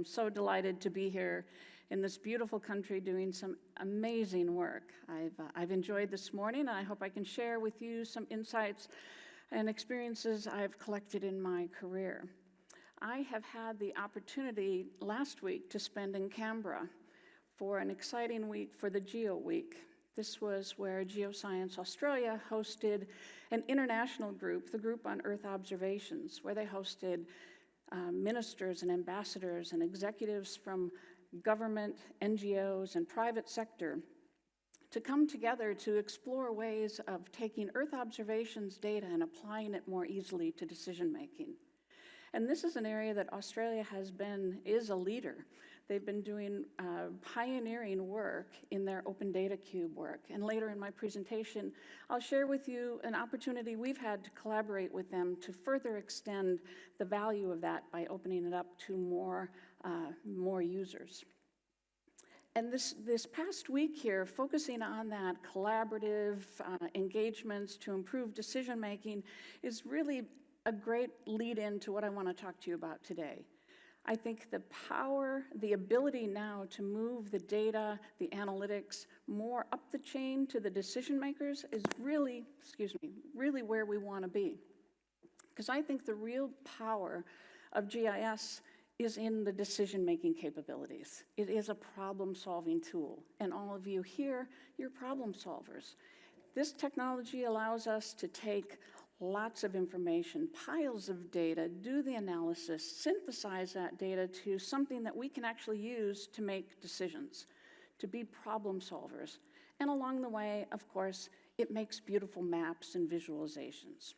am so delighted to be here in this beautiful country doing some amazing work. I've enjoyed this morning, and I hope I can share with you some insights and experiences I've collected in my career. I have had the opportunity last week to spend in Canberra for an exciting week for the Geo Week. This was where Geoscience Australia hosted an international group, the Group on Earth Observations, where they hosted ministers and ambassadors and executives from government, NGOs, and private sector to come together to explore ways of taking Earth observations data and applying it more easily to decision making. And this is an area that Australia is a leader. They've been doing pioneering work in their Open Data Cube work. And later in my presentation, I'll share with you an opportunity we've had to collaborate with them to further extend the value of that by opening it up to more users. And this past week here, focusing on that collaborative engagements to improve decision making is really a great lead-in to what I want to talk to you about today. I think the power, the ability now to move the data, the analytics, more up the chain to the decision makers is really where we want to be. Because I think the real power of GIS is in the decision-making capabilities. It is a problem-solving tool, and all of you here, you're problem solvers. This technology allows us to take lots of information, piles of data, do the analysis, synthesize that data to something that we can actually use to make decisions, to be problem solvers. And along the way, of course, it makes beautiful maps and visualizations.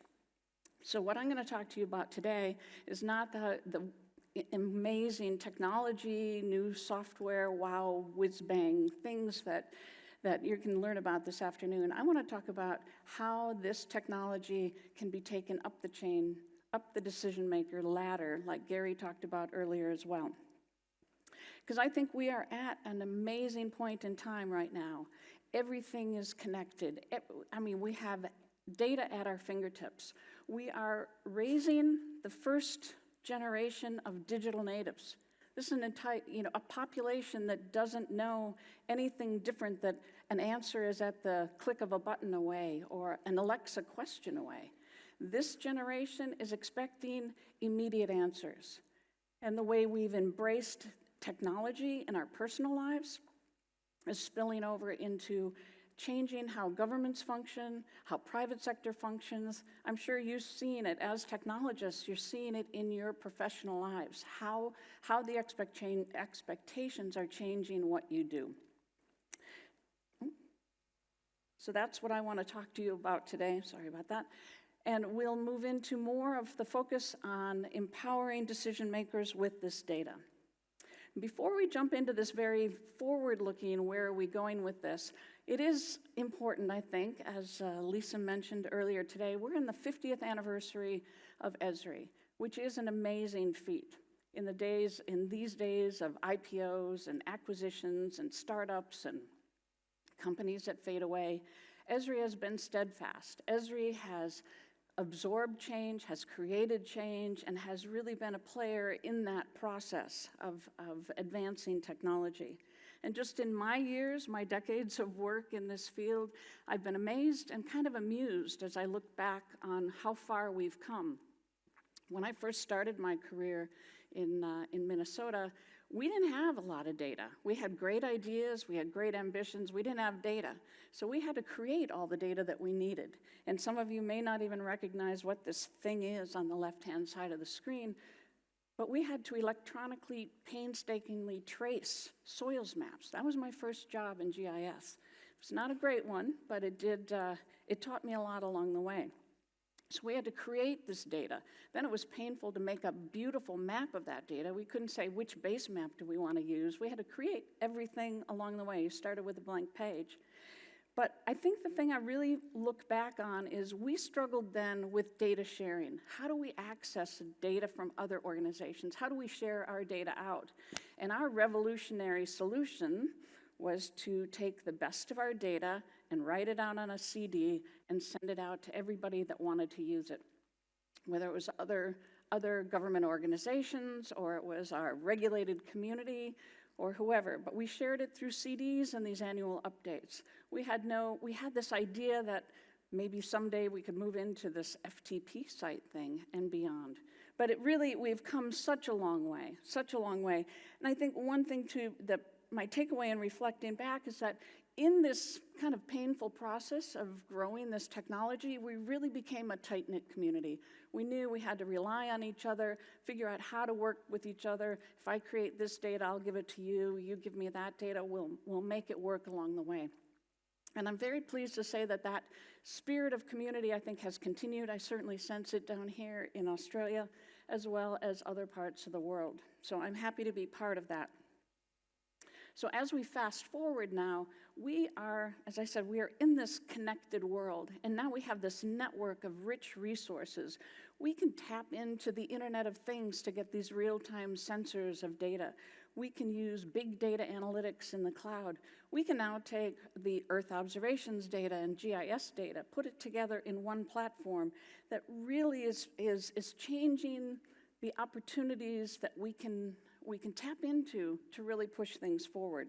So what I'm going to talk to you about today is not the amazing technology, new software, wow, whiz-bang, things that you can learn about this afternoon. I want to talk about how this technology can be taken up the chain, up the decision-maker ladder, like Gary talked about earlier as well. Because I think we are at an amazing point in time right now. Everything is connected. I mean, we have data at our fingertips. We are raising the first generation of digital natives. This is an entire, a population that doesn't know anything different, that an answer is at the click of a button away or an Alexa question away. This generation is expecting immediate answers. And the way we've embraced technology in our personal lives is spilling over into changing how governments function, how private sector functions. I'm sure you've seen it as technologists, you're seeing it in your professional lives, how the expectations are changing what you do. So that's what I want to talk to you about today. Sorry about that. And we'll move into more of the focus on empowering decision makers with this data. Before we jump into this very forward-looking, where are we going with this, it is important, I think, as Lisa mentioned earlier today, we're in the 50th anniversary of ESRI, which is an amazing feat. In these days of IPOs and acquisitions and startups and companies that fade away, ESRI has been steadfast. ESRI has absorbed change, has created change, and has really been a player in that process of advancing technology. And just in my decades of work in this field, I've been amazed and kind of amused as I look back on how far we've come. When I first started my career in Minnesota, we didn't have a lot of data. We had great ideas, we had great ambitions, we didn't have data. So we had to create all the data that we needed. And some of you may not even recognize what this thing is on the left-hand side of the screen, but we had to electronically, painstakingly trace soils maps. That was my first job in GIS. It was not a great one, but it taught me a lot along the way. So we had to create this data. Then it was painful to make a beautiful map of that data. We couldn't say which base map do we want to use. We had to create everything along the way. You started with a blank page. But I think the thing I really look back on is we struggled then with data sharing. How do we access data from other organizations? How do we share our data out? And our revolutionary solution was to take the best of our data and write it out on a CD and send it out to everybody that wanted to use it. Whether it was other other government organizations, or it was our regulated community, or whoever, but we shared it through CDs and these annual updates. We had this idea that maybe someday we could move into this FTP site thing and beyond. But we've come such a long way, such a long way. And I think one thing that my takeaway in reflecting back is that in this kind of painful process of growing this technology, we really became a tight-knit community. We knew we had to rely on each other, figure out how to work with each other. If I create this data, I'll give it to you. You give me that data, we'll make it work along the way. And I'm very pleased to say that that spirit of community, I think, has continued. I certainly sense it down here in Australia, as well as other parts of the world. So I'm happy to be part of that. So as we fast forward now, we are, as I said, we are in this connected world, and now we have this network of rich resources. We can tap into the Internet of Things to get these real-time sensors of data. We can use big data analytics in the cloud. We can now take the Earth observations data and GIS data, put it together in one platform that really is changing the opportunities that we can tap into to really push things forward.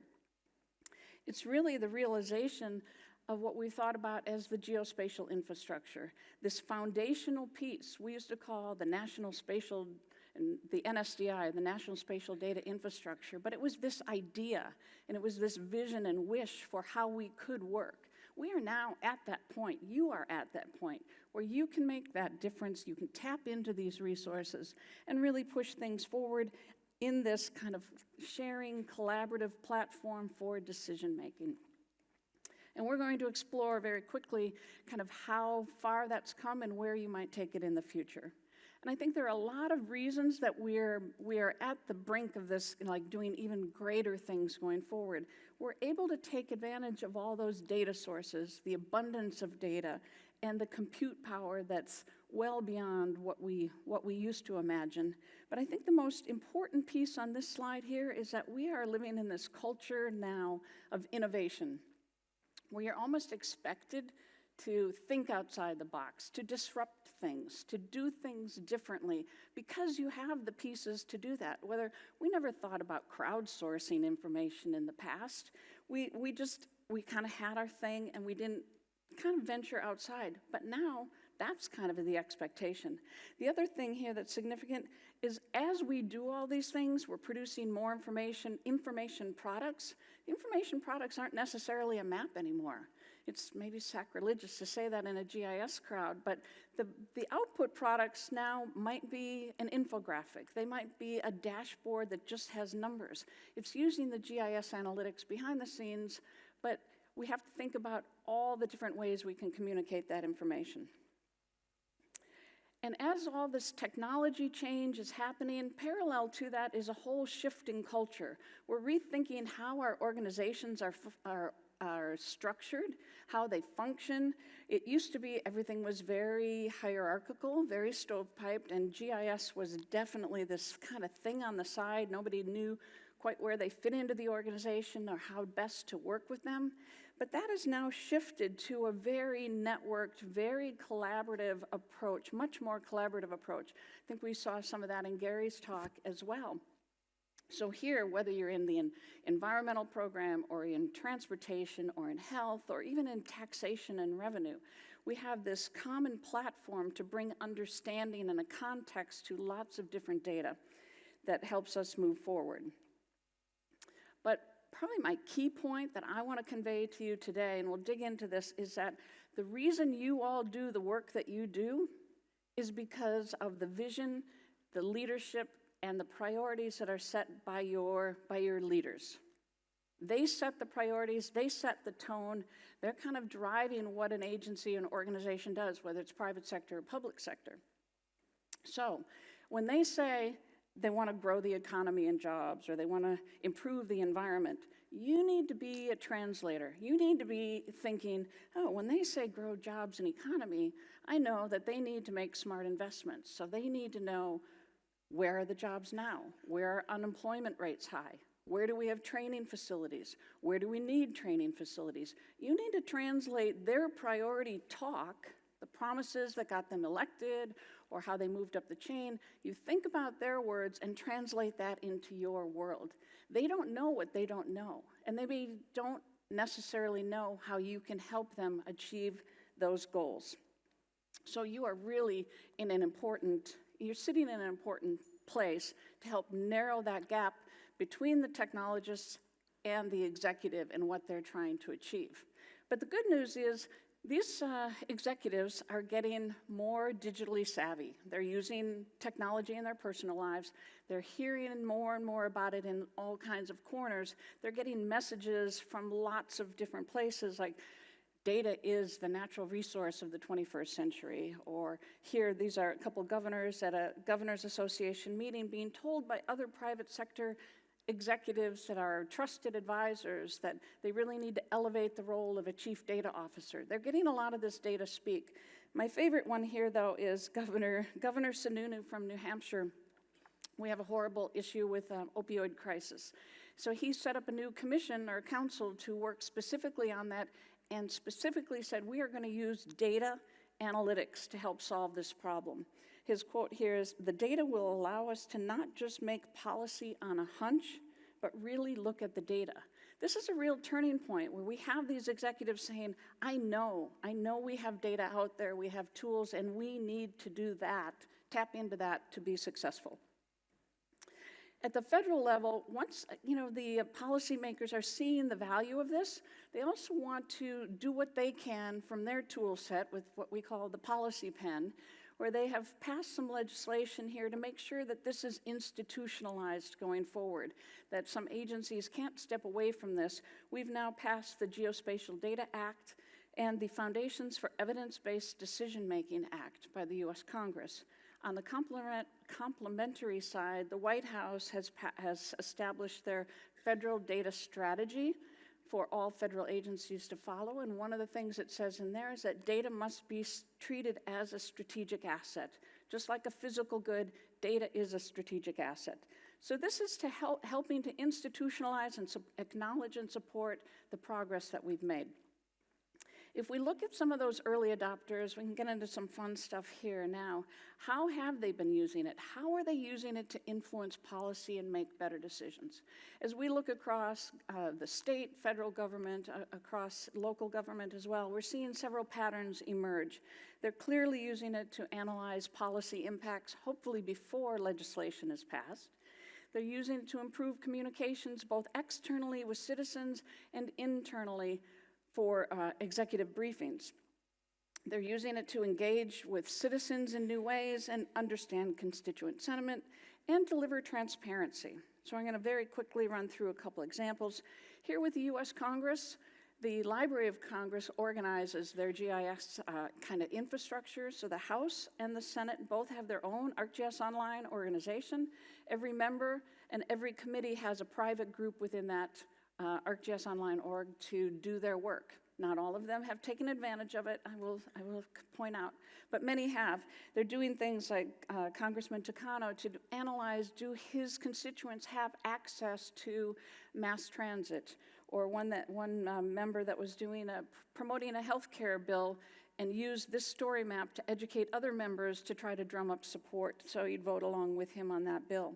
It's really the realization of what we thought about as the geospatial infrastructure, this foundational piece we used to call the National Spatial, and the NSDI, the National Spatial Data Infrastructure, but it was this idea, and it was this vision and wish for how we could work. We are now at that point, you are at that point, where you can make that difference, you can tap into these resources, and really push things forward in this kind of sharing, collaborative platform for decision making. And we're going to explore very quickly kind of how far that's come and where you might take it in the future. And I think there are a lot of reasons that we are at the brink of this, like doing even greater things going forward. We're able to take advantage of all those data sources, the abundance of data, and the compute power that's well beyond what we used to imagine. But I think the most important piece on this slide here is that we are living in this culture now of innovation. We are almost expected to think outside the box, to disrupt things, to do things differently, because you have the pieces to do that. Whether we never thought about crowdsourcing information in the past, we kind of had our thing and we didn't kind of venture outside. But now that's kind of the expectation. The other thing here that's significant is as we do all these things, we're producing more information products. Information products aren't necessarily a map anymore. It's maybe sacrilegious to say that in a GIS crowd, but the output products now might be an infographic. They might be a dashboard that just has numbers. It's using the GIS analytics behind the scenes, but we have to think about all the different ways we can communicate that information. And as all this technology change is happening, parallel to that is a whole shift in culture. We're rethinking how our organizations are structured, how they function. It used to be everything was very hierarchical, very stovepiped, and GIS was definitely this kind of thing on the side. Nobody knew quite where they fit into the organization or how best to work with them. But that has now shifted to a very networked, very collaborative approach, much more collaborative approach. I think we saw some of that in Gary's talk as well. So here, whether you're in the environmental program or in transportation or in health or even in taxation and revenue, we have this common platform to bring understanding and a context to lots of different data that helps us move forward. But probably my key point that I want to convey to you today, and we'll dig into this, is that the reason you all do the work that you do is because of the vision, the leadership, and the priorities that are set by your leaders. They set the priorities, they set the tone, they're kind of driving what an agency or an organization does, whether it's private sector or public sector. So when they say they want to grow the economy and jobs, or they want to improve the environment, you need to be a translator. You need to be thinking, oh, when they say grow jobs and economy, I know that they need to make smart investments. So they need to know, where are the jobs now? Where are unemployment rates high? Where do we have training facilities? Where do we need training facilities? You need to translate their priority talk, the promises that got them elected, or how they moved up the chain. You think about their words and translate that into your world. They don't know what they don't know, and they don't necessarily know how you can help them achieve those goals. So you are really you're sitting in an important place to help narrow that gap between the technologists and the executive and what they're trying to achieve. But the good news is these executives are getting more digitally savvy. They're using technology in their personal lives. They're hearing more and more about it in all kinds of corners. They're getting messages from lots of different places, like data is the natural resource of the 21st century, or here, these are a couple governors at a Governors Association meeting being told by other private sector executives that are trusted advisors that they really need to elevate the role of a chief data officer. They're getting a lot of this data speak. My favorite one here, though, is Governor Sununu from New Hampshire. We have a horrible issue with opioid crisis. So he set up a new commission or council to work specifically on that, and specifically said, we are going to use data analytics to help solve this problem. His quote here is, the data will allow us to not just make policy on a hunch, but really look at the data. This is a real turning point where we have these executives saying, I know we have data out there, we have tools, and we need to do that, tap into that to be successful. At the federal level, once the policymakers are seeing the value of this, they also want to do what they can from their tool set with what we call the policy pen, where they have passed some legislation here to make sure that this is institutionalized going forward, that some agencies can't step away from this. We've now passed the Geospatial Data Act and the Foundations for Evidence-Based Decision-Making Act by the U.S. Congress. On the complementary side, the White House has established their federal data strategy for all federal agencies to follow, and one of the things it says in there is that data must be treated as a strategic asset. Just like a physical good, data is a strategic asset. So this is to helping to institutionalize and acknowledge and support the progress that we've made. If we look at some of those early adopters, we can get into some fun stuff here now. How have they been using it? How are they using it to influence policy and make better decisions? As we look across the state, federal government, across local government as well, we're seeing several patterns emerge. They're clearly using it to analyze policy impacts, hopefully before legislation is passed. They're using it to improve communications both externally with citizens and internally for executive briefings. They're using it to engage with citizens in new ways and understand constituent sentiment and deliver transparency. So I'm going to very quickly run through a couple examples. Here with the U.S. Congress, the Library of Congress organizes their GIS kind of infrastructure. So the House and the Senate both have their own ArcGIS Online organization. Every member and every committee has a private group within that ArcGIS Online org to do their work. Not all of them have taken advantage of it, I will point out, but many have. They're doing things like Congressman Takano to analyze, do his constituents have access to mass transit? Or one member that was promoting a healthcare bill and used this story map to educate other members to try to drum up support, so you'd vote along with him on that bill.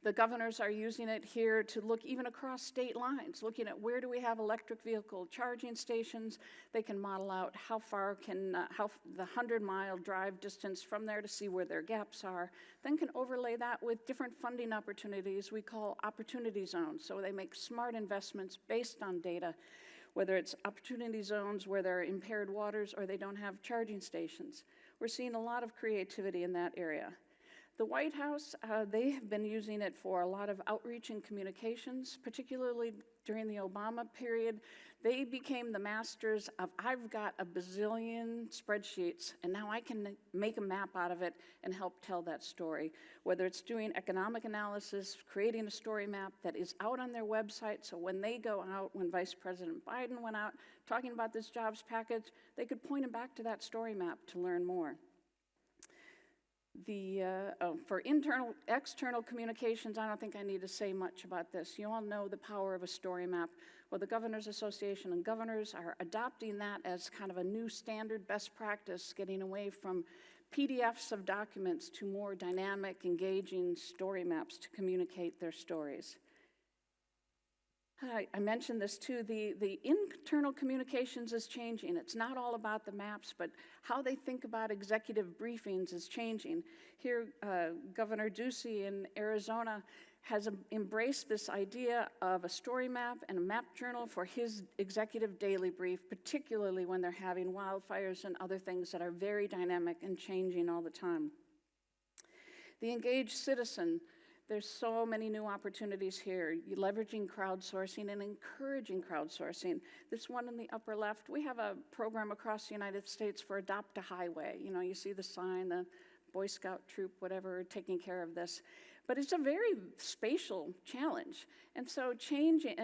The governors are using it here to look even across state lines, looking at where do we have electric vehicle charging stations. They can model out how far the 100-mile drive distance from there to see where their gaps are, then can overlay that with different funding opportunities we call opportunity zones. So they make smart investments based on data, whether it's opportunity zones where there are impaired waters or they don't have charging stations. We're seeing a lot of creativity in that area. The White House, they have been using it for a lot of outreach and communications, particularly during the Obama period. They became the masters of, I've got a bazillion spreadsheets, and now I can make a map out of it and help tell that story. Whether it's doing economic analysis, creating a story map that is out on their website, so when they go out, when Vice President Biden went out talking about this jobs package, they could point them back to that story map to learn more. For external communications, I don't think I need to say much about this. You all know the power of a story map. Well, the Governors Association and governors are adopting that as kind of a new standard best practice, getting away from PDFs of documents to more dynamic, engaging story maps to communicate their stories. I mentioned this too, the internal communications is changing. It's not all about the maps, but how they think about executive briefings is changing. Here, Governor Ducey in Arizona has embraced this idea of a story map and a map journal for his executive daily brief, particularly when they're having wildfires and other things that are very dynamic and changing all the time. The engaged citizen. There's so many new opportunities here, leveraging crowdsourcing and encouraging crowdsourcing. This one in the upper left, we have a program across the United States for Adopt a Highway. You know, you see the sign, the Boy Scout troop, whatever, taking care of this. But it's a very spatial challenge. And so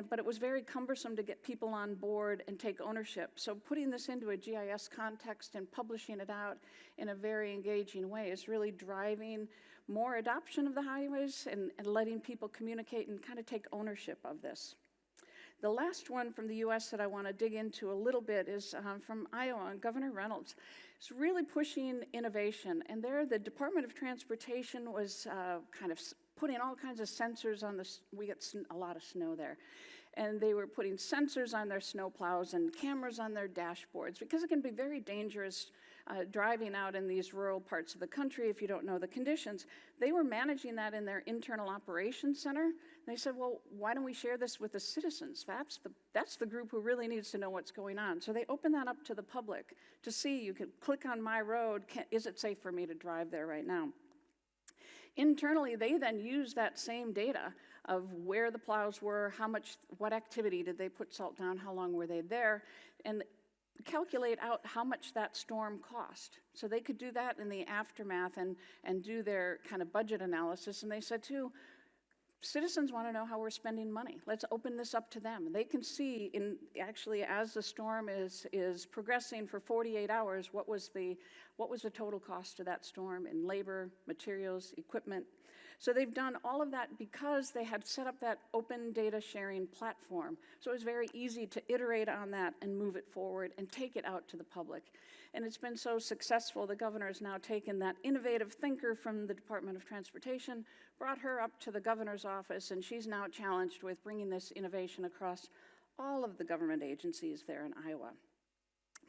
but it was very cumbersome to get people on board and take ownership. So putting this into a GIS context and publishing it out in a very engaging way is really driving more adoption of the highways and letting people communicate and kind of take ownership of this. The last one from the US that I want to dig into a little bit is from Iowa, and Governor Reynolds is really pushing innovation. And there, the Department of Transportation was kind of putting all kinds of sensors on we get a lot of snow there. And they were putting sensors on their snow plows and cameras on their dashboards because it can be very dangerous driving out in these rural parts of the country if you don't know the conditions. They were managing that in their internal operations center. They said, well, why don't we share this with the citizens? That's the group who really needs to know what's going on. So they opened that up to the public to see. You can click on my road. Is it safe for me to drive there right now? Internally, they then use that same data of where the plows were, what activity did they put salt down, how long were they there, and calculate out how much that storm cost. So they could do that in the aftermath and do their kind of budget analysis. And they said too, citizens want to know how we're spending money. Let's open this up to them. They can see actually as the storm is progressing for 48 hours, what was the total cost of that storm in labor, materials, equipment. So they've done all of that because they had set up that open data sharing platform. So it was very easy to iterate on that and move it forward and take it out to the public. And it's been so successful, the governor has now taken that innovative thinker from the Department of Transportation, brought her up to the governor's office, and she's now challenged with bringing this innovation across all of the government agencies there in Iowa.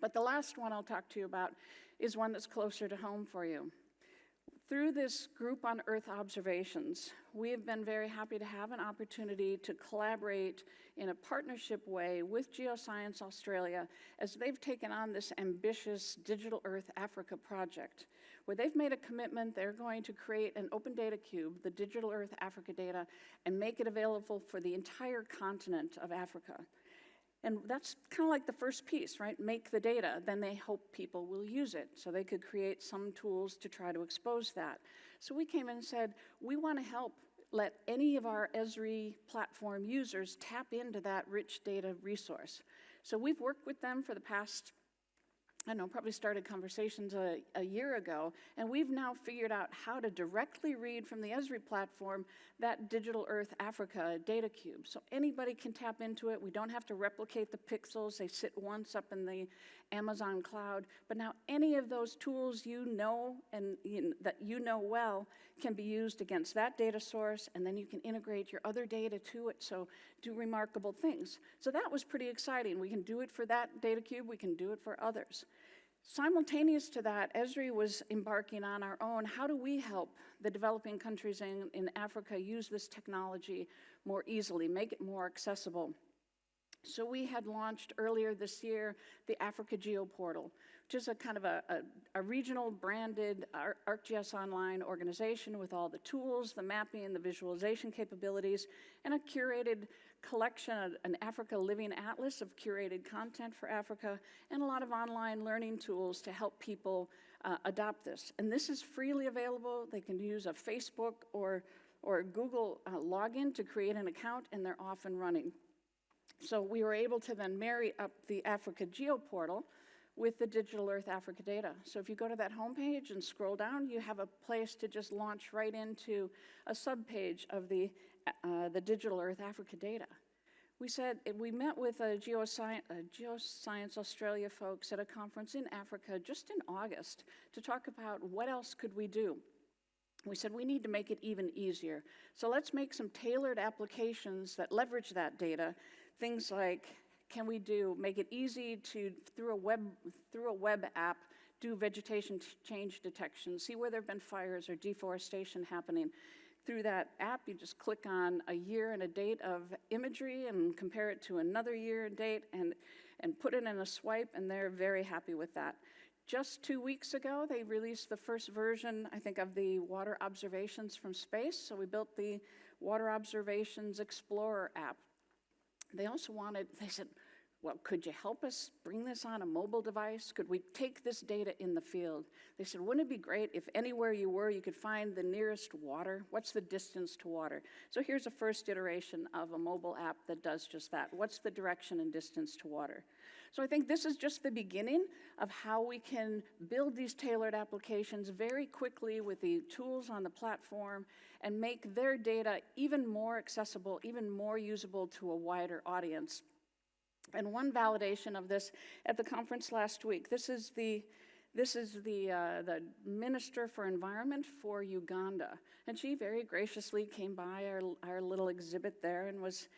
But the last one I'll talk to you about is one that's closer to home for you. Through this group on Earth observations, we have been very happy to have an opportunity to collaborate in a partnership way with Geoscience Australia as they've taken on this ambitious Digital Earth Africa project, where they've made a commitment. They're going to create an open data cube, the Digital Earth Africa data, and make it available for the entire continent of Africa. And that's kind of like the first piece, right? Make the data, then they hope people will use it. So they could create some tools to try to expose that. So we came in and said, we want to help let any of our ESRI platform users tap into that rich data resource. So we've worked with them for the past, I don't know, probably started conversations a year ago, and we've now figured out how to directly read from the ESRI platform that Digital Earth Africa data cube. So anybody can tap into it. We don't have to replicate the pixels. They sit once up in the Amazon cloud. But now any of those tools you know and that you know well can be used against that data source, and then you can integrate your other data to it, so do remarkable things. So that was pretty exciting. We can do it for that data cube. We can do it for others. Simultaneous to that, ESRI was embarking on our own. How do we help the developing countries in Africa use this technology more easily, make it more accessible? So we had launched earlier this year the Africa Geoportal, which is a kind of a regional branded ArcGIS Online organization with all the tools, the mapping, the visualization capabilities, and a curated collection, an Africa Living Atlas of curated content for Africa, and a lot of online learning tools to help people adopt this. And this is freely available. They can use a Facebook or Google login to create an account, and they're off and running. So we were able to then marry up the Africa Geoportal with the Digital Earth Africa data. So if you go to that homepage and scroll down, you have a place to just launch right into a subpage of the Digital Earth Africa data. we met with Geoscience Australia folks at a conference in Africa just in August to talk about what else could we do. We said we need to make it even easier. So let's make some tailored applications that leverage that data. Things like, can we make it easy to, through a web app, do vegetation change detection, see where there have been fires or deforestation happening. Through that app, you just click on a year and a date of imagery and compare it to another year and date and put it in a swipe, and they're very happy with that. Just 2 weeks ago, they released the first version, I think, of the water observations from space. So we built the Water Observations Explorer app. They said, well, could you help us bring this on a mobile device? Could we take this data in the field? They said, wouldn't it be great if anywhere you were, you could find the nearest water? What's the distance to water? So here's a first iteration of a mobile app that does just that. What's the direction and distance to water? So I think this is just the beginning of how we can build these tailored applications very quickly with the tools on the platform and make their data even more accessible, even more usable to a wider audience. And one validation of this at the conference last week, this is the Minister for Environment for Uganda. And she very graciously came by our little exhibit there and was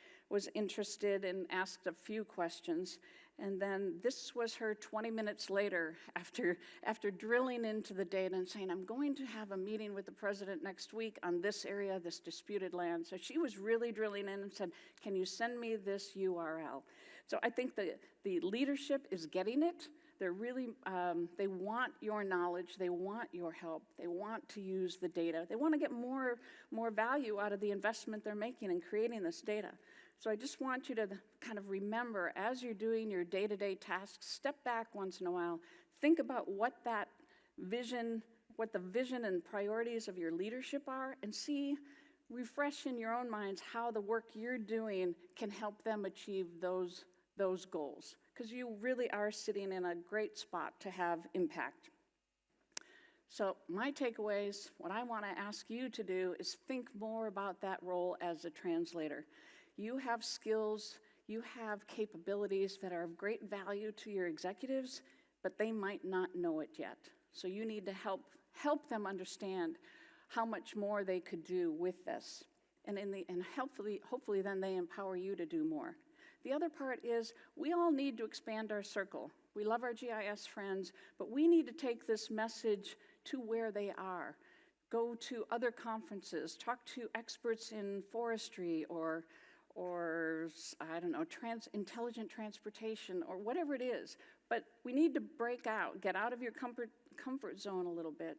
interested and asked a few questions. And then this was her 20 minutes later after drilling into the data and saying, I'm going to have a meeting with the president next week on this area, this disputed land. So she was really drilling in and said, can you send me this URL? So I think the leadership is getting it. They're really, they want your knowledge, they want your help, they want to use the data. They want to get more value out of the investment they're making in creating this data. So I just want you to kind of remember, as you're doing your day-to-day tasks, step back once in a while, think about what the vision and priorities of your leadership are, and refresh in your own minds how the work you're doing can help them achieve those goals, because you really are sitting in a great spot to have impact. So my takeaways, what I want to ask you to do is think more about that role as a translator. You have skills, you have capabilities that are of great value to your executives, but they might not know it yet. So you need to help them understand how much more they could do with this. And hopefully then they empower you to do more. The other part is we all need to expand our circle. We love our GIS friends, but we need to take this message to where they are. Go to other conferences, talk to experts in forestry or I don't know, intelligent transportation or whatever it is. But we need to break out, get out of your comfort zone a little bit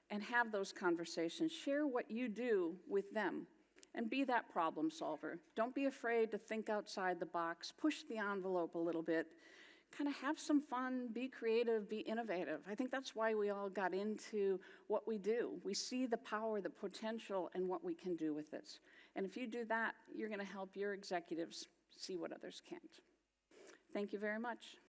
and have those conversations. Share what you do with them. And be that problem solver. Don't be afraid to think outside the box, push the envelope a little bit, kind of have some fun, be creative, be innovative. I think that's why we all got into what we do. We see the power, the potential, and what we can do with this. And if you do that, you're going to help your executives see what others can't. Thank you very much.